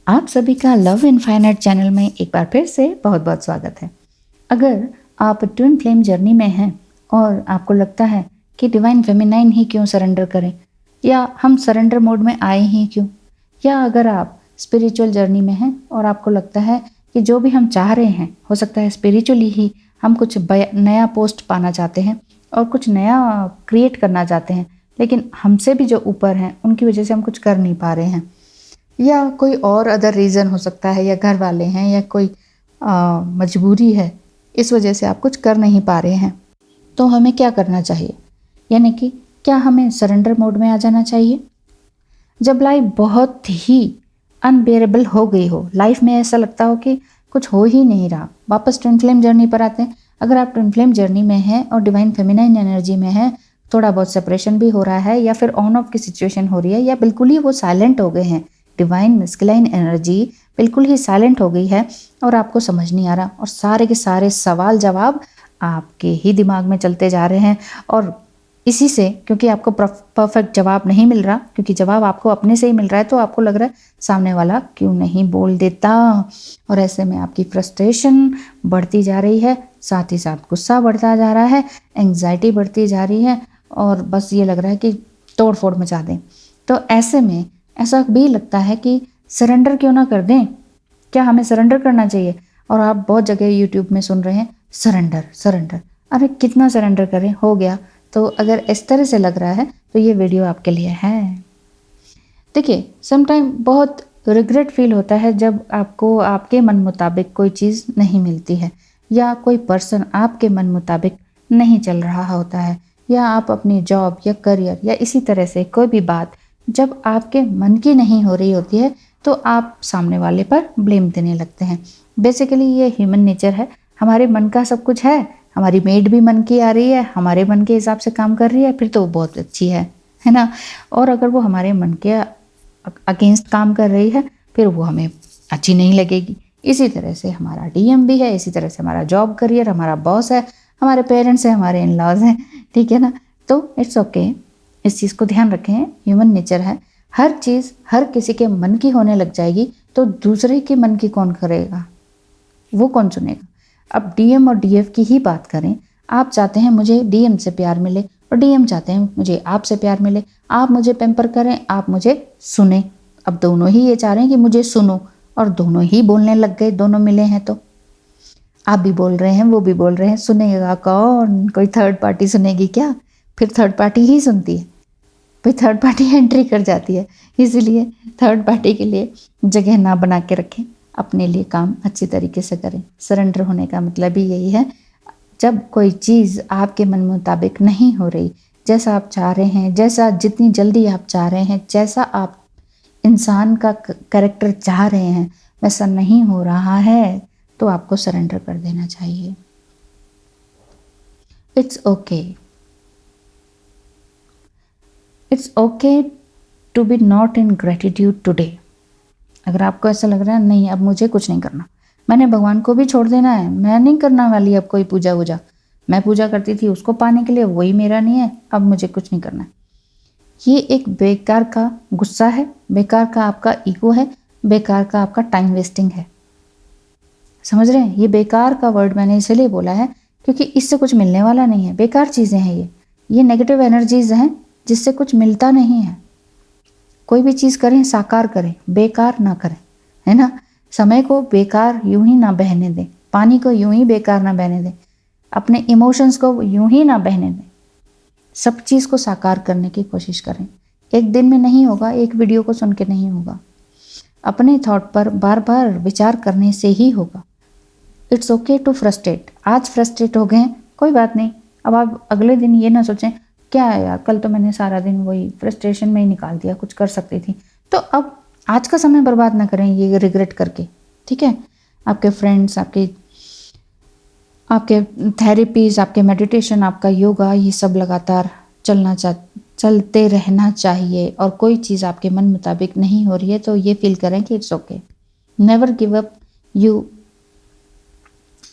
आप सभी का लव इनफाइनाइट चैनल में एक बार फिर से बहुत बहुत स्वागत है। अगर आप ट्विन फ्लेम जर्नी में हैं और आपको लगता है कि डिवाइन फेमिनाइन ही क्यों सरेंडर करें, या हम सरेंडर मोड में आए ही क्यों, या अगर आप स्पिरिचुअल जर्नी में हैं और आपको लगता है कि जो भी हम चाह रहे हैं हो सकता है स्पिरिचुअली ही हम कुछ नया पोस्ट पाना चाहते हैं और कुछ नया क्रिएट करना चाहते हैं, लेकिन हमसे भी जो ऊपर हैं उनकी वजह से हम कुछ कर नहीं पा रहे हैं, या कोई और अदर रीज़न हो सकता है, या घर वाले हैं, या कोई मजबूरी है, इस वजह से आप कुछ कर नहीं पा रहे हैं, तो हमें क्या करना चाहिए? यानी कि क्या हमें सरेंडर मोड में आ जाना चाहिए? जब लाइफ बहुत ही अनबेरेबल हो गई हो, लाइफ में ऐसा लगता हो कि कुछ हो ही नहीं रहा, वापस ट्विन फ्लेम जर्नी पर आते हैं। अगर आप ट्विन फ्लेम जर्नी में हैं और डिवाइन फेमिनाइन एनर्जी में हैं, थोड़ा बहुत सेपरेशन भी हो रहा है, या फिर ऑन ऑफ की सिचुएशन हो रही है, या बिल्कुल ही वो साइलेंट हो गए हैं, डिवाइन मस्कुलाइन एनर्जी बिल्कुल ही साइलेंट हो गई है और आपको समझ नहीं आ रहा, और सारे के सारे सवाल जवाब आपके ही दिमाग में चलते जा रहे हैं, और इसी से क्योंकि आपको परफेक्ट जवाब नहीं मिल रहा, क्योंकि जवाब आपको अपने से ही मिल रहा है, तो आपको लग रहा है सामने वाला क्यों नहीं बोल देता, और ऐसे में आपकी फ्रस्ट्रेशन बढ़ती जा रही है, साथ ही साथ गुस्सा बढ़ता जा रहा है, एंग्जाइटी बढ़ती जा रही है, और बस ये लग रहा है कि तोड़ फोड़ मचा दें। तो ऐसे में ऐसा भी लगता है कि सरेंडर क्यों ना कर दें, क्या हमें सरेंडर करना चाहिए? और आप बहुत जगह यूट्यूब में सुन रहे हैं सरेंडर सरेंडर, अरे कितना सरेंडर करें, हो गया। तो अगर इस तरह से लग रहा है तो ये वीडियो आपके लिए है। देखिए, समटाइम बहुत रिग्रेट फील होता है जब आपको आपके मन मुताबिक कोई चीज़ नहीं मिलती है, या कोई पर्सन आपके मन मुताबिक नहीं चल रहा होता है, या आप अपनी जॉब या करियर या इसी तरह से कोई भी बात जब आपके मन की नहीं हो रही होती है, तो आप सामने वाले पर ब्लेम देने लगते हैं। बेसिकली ये ह्यूमन नेचर है, हमारे मन का सब कुछ है, हमारी मेड भी मन की आ रही है, हमारे मन के हिसाब से काम कर रही है, फिर तो वो बहुत अच्छी है ना। और अगर वो हमारे मन के अगेंस्ट काम कर रही है, फिर वो हमें अच्छी नहीं लगेगी। इसी तरह से हमारा डीएम भी है, इसी तरह से हमारा जॉब करियर, हमारा बॉस है, हमारे पेरेंट्स हैं, हमारे इन लॉज हैं, ठीक है ना। तो इट्स ओके, इस चीज़ को ध्यान रखें, ह्यूमन नेचर है, हर चीज़ हर किसी के मन की होने लग जाएगी तो दूसरे के मन की कौन करेगा, वो कौन सुनेगा। अब डीएम और डीएफ की ही बात करें, आप चाहते हैं मुझे डीएम से प्यार मिले और डीएम चाहते हैं मुझे आपसे प्यार मिले, आप मुझे पैम्पर करें, आप मुझे सुने। अब दोनों ही ये चाह रहे हैं कि मुझे सुनो, और दोनों ही बोलने लग गए, दोनों मिले हैं तो आप भी बोल रहे हैं, वो भी बोल रहे हैं, सुनेगा कौन? कोई थर्ड पार्टी सुनेगी क्या? फिर थर्ड पार्टी ही सुनती है, भाई थर्ड पार्टी एंट्री कर जाती है। इसीलिए थर्ड पार्टी के लिए जगह ना बना के रखें, अपने लिए काम अच्छी तरीके से करें। सरेंडर होने का मतलब ही यही है, जब कोई चीज़ आपके मन मुताबिक नहीं हो रही, जैसा आप चाह रहे हैं, जैसा जितनी जल्दी आप चाह रहे हैं, जैसा आप इंसान का कैरेक्टर चाह रहे हैं, वैसा नहीं हो रहा है, तो आपको सरेंडर कर देना चाहिए। It's okay, it's okay to be not in gratitude today. अगर आपको ऐसा लग रहा है नहीं अब मुझे कुछ नहीं करना, मैंने भगवान को भी छोड़ देना है, मैं नहीं करना वाली अब कोई पूजा वूजा, मैं पूजा करती थी उसको पाने के लिए, वही मेरा नहीं है, अब मुझे कुछ नहीं करना है, ये एक बेकार का गुस्सा है, बेकार का आपका ईगो है, बेकार का आपका टाइम वेस्टिंग है। समझ रहे हैं? ये बेकार का वर्ड मैंने इसलिए बोला है क्योंकि इससे कुछ मिलने वाला नहीं है, बेकार चीज़ें हैं ये नेगेटिव एनर्जीज हैं जिससे कुछ मिलता नहीं है। कोई भी चीज़ करें साकार करें, बेकार ना करें, है ना। समय को बेकार यूं ही ना बहने दें, पानी को यूं ही बेकार ना बहने दें, अपने इमोशंस को यूं ही ना बहने दें, सब चीज़ को साकार करने की कोशिश करें। एक दिन में नहीं होगा, एक वीडियो को सुन के नहीं होगा, अपने थॉट पर बार बार विचार करने से ही होगा। इट्स ओके टू फ्रस्ट्रेट, आज फ्रस्ट्रेट हो गए हैं, कोई बात नहीं, अब आप अगले दिन ये ना सोचें क्या है यार, कल तो मैंने सारा दिन वही फ्रस्ट्रेशन में ही निकाल दिया, कुछ कर सकती थी। तो अब आज का समय बर्बाद ना करें ये रिग्रेट करके, ठीक है। आपके फ्रेंड्स, आपके थेरेपीज, आपके मेडिटेशन, आपका योगा, ये सब लगातार चलते रहना चाहिए, और कोई चीज़ आपके मन मुताबिक नहीं हो रही है तो ये फील करें कि it's okay, never give up, you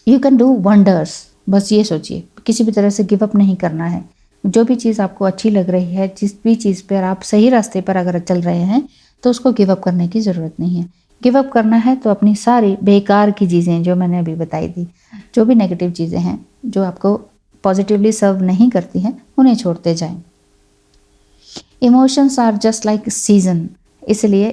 can do wonders. बस ये सोचिए, किसी भी तरह से गिव अप नहीं करना है। जो भी चीज़ आपको अच्छी लग रही है, जिस भी चीज़ पर आप सही रास्ते पर अगर चल रहे हैं, तो उसको गिव अप करने की ज़रूरत नहीं है। गिव अप करना है तो अपनी सारी बेकार की चीज़ें जो मैंने अभी बताई थी, जो भी नेगेटिव चीज़ें हैं जो आपको पॉजिटिवली सर्व नहीं करती हैं, उन्हें छोड़ते जाएं। Emotions are just like season, इसलिए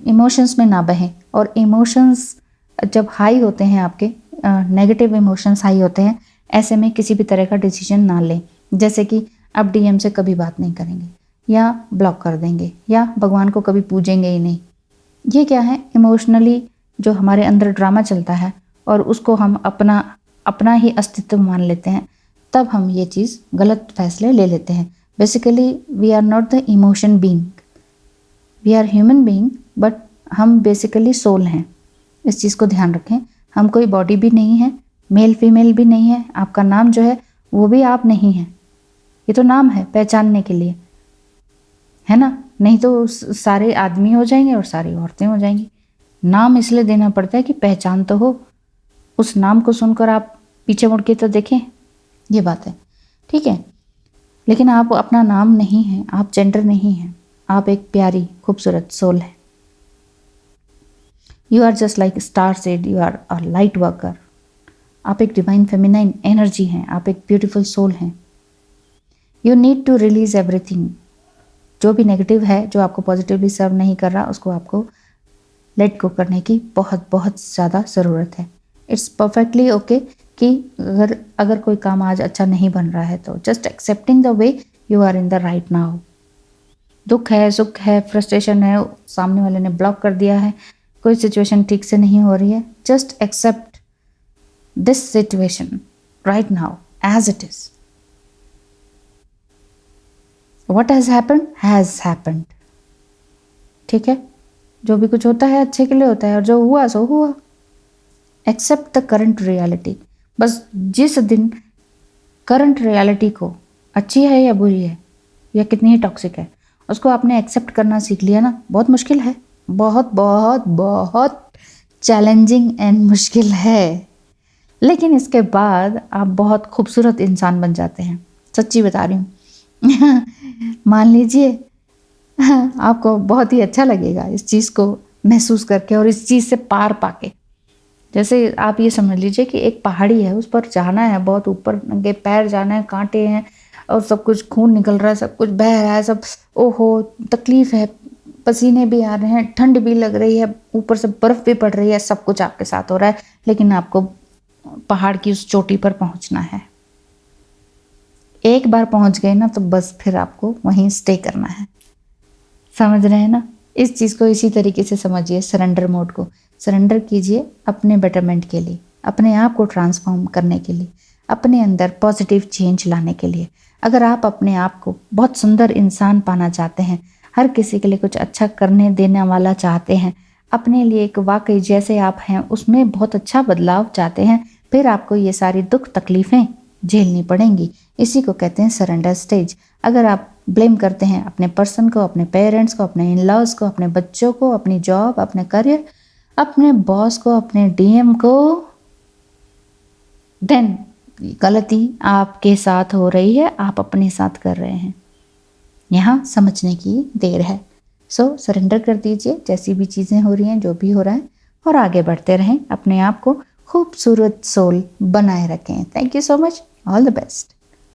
इमोशंस में ना बहें। और इमोशंस जब हाई होते हैं, आपके नेगेटिव इमोशंस हाई होते हैं, ऐसे में किसी भी तरह का डिसीजन ना लें। जैसे कि आप डीएम से कभी बात नहीं करेंगे, या ब्लॉक कर देंगे, या भगवान को कभी पूजेंगे ही नहीं। ये क्या है, इमोशनली जो हमारे अंदर ड्रामा चलता है और उसको हम अपना ही अस्तित्व मान लेते हैं, तब हम ये चीज़ गलत फैसले ले लेते हैं। Basically we are not the emotion being, we are human being, but हम बेसिकली सोल हैं। इस चीज़ को ध्यान रखें। हम कोई बॉडी भी नहीं है, मेल फीमेल भी नहीं है। आपका नाम जो है वो भी आप नहीं है, ये तो नाम है पहचानने के लिए, है ना। नहीं तो सारे आदमी हो जाएंगे और सारी औरतें हो जाएंगी। नाम इसलिए देना पड़ता है कि पहचान तो हो। उस नाम को सुनकर आप पीछे मुड़ के तो देखें, ये बात है, ठीक है। लेकिन आप अपना नाम नहीं है, आप जेंडर नहीं हैं, आप एक प्यारी खूबसूरत सोल है। You are just like star seed, you are a light worker. आप एक डिवाइन फेमिनाइन एनर्जी हैं, आप एक ब्यूटीफुल सोल हैं। You need to release everything. जो भी नेगेटिव है, जो आपको पॉजिटिवली सर्व नहीं कर रहा, उसको आपको लेट गो करने की बहुत बहुत ज़्यादा ज़रूरत है। इट्स परफेक्टली ओके कि अगर कोई काम आज अच्छा नहीं बन रहा है तो just accepting the way you are in the right now. दुख है, सुख है, फ्रस्ट्रेशन है, सामने वाले ने ब्लॉक कर दिया है, कोई सिचुएशन ठीक से नहीं हो रही है, just accept this situation right now as it is. What has happened, ठीक है। जो भी कुछ होता है अच्छे के लिए होता है, और जो हुआ सो हुआ। Accept the current reality. बस जिस दिन करंट रियलिटी को, अच्छी है या बुरी है या कितनी ही टॉक्सिक है, उसको आपने एक्सेप्ट करना सीख लिया ना, बहुत मुश्किल है, बहुत बहुत बहुत चैलेंजिंग एंड मुश्किल है, लेकिन इसके बाद आप बहुत खूबसूरत इंसान बन जाते हैं। सच्ची बता रही हूँ। मान लीजिए आपको बहुत ही अच्छा लगेगा इस चीज़ को महसूस करके और इस चीज़ से पार पाके। जैसे आप ये समझ लीजिए कि एक पहाड़ी है, उस पर जाना है, बहुत ऊपर, नंगे पैर जाना है, कांटे हैं और सब कुछ, खून निकल रहा है, सब कुछ बह रहा है, सब ओहो तकलीफ है, पसीने भी आ रहे हैं, ठंड भी लग रही है, ऊपर से बर्फ़ भी पड़ रही है, सब कुछ आपके साथ हो रहा है, लेकिन आपको पहाड़ की उस चोटी पर पहुंचना है। एक बार पहुंच गए ना तो बस फिर आपको वहीं स्टे करना है। समझ रहे हैं ना। इस चीज़ को इसी तरीके से समझिए, सरेंडर मोड को। सरेंडर कीजिए अपने बेटरमेंट के लिए, अपने आप को ट्रांसफॉर्म करने के लिए, अपने अंदर पॉजिटिव चेंज लाने के लिए। अगर आप अपने आप को बहुत सुंदर इंसान पाना चाहते हैं, हर किसी के लिए कुछ अच्छा करने देने वाला चाहते हैं, अपने लिए एक वाकई जैसे आप हैं उसमें बहुत अच्छा बदलाव चाहते हैं, फिर आपको ये सारी दुख तकलीफ़ें झेलनी पड़ेंगी। इसी को कहते हैं सरेंडर स्टेज। अगर आप ब्लेम करते हैं अपने पर्सन को, अपने पेरेंट्स को, अपने इन लॉज को, अपने बच्चों को, अपनी जॉब, अपने करियर, अपने बॉस को, अपने डीएम को, देन गलती आपके साथ हो रही है, आप अपने साथ कर रहे हैं। यहाँ समझने की देर है। सो सरेंडर कर दीजिए जैसी भी चीज़ें हो रही हैं, जो भी हो रहा है, और आगे बढ़ते रहें। अपने आप को खूबसूरत सोल बनाए रखें। Thank you so much, all the best.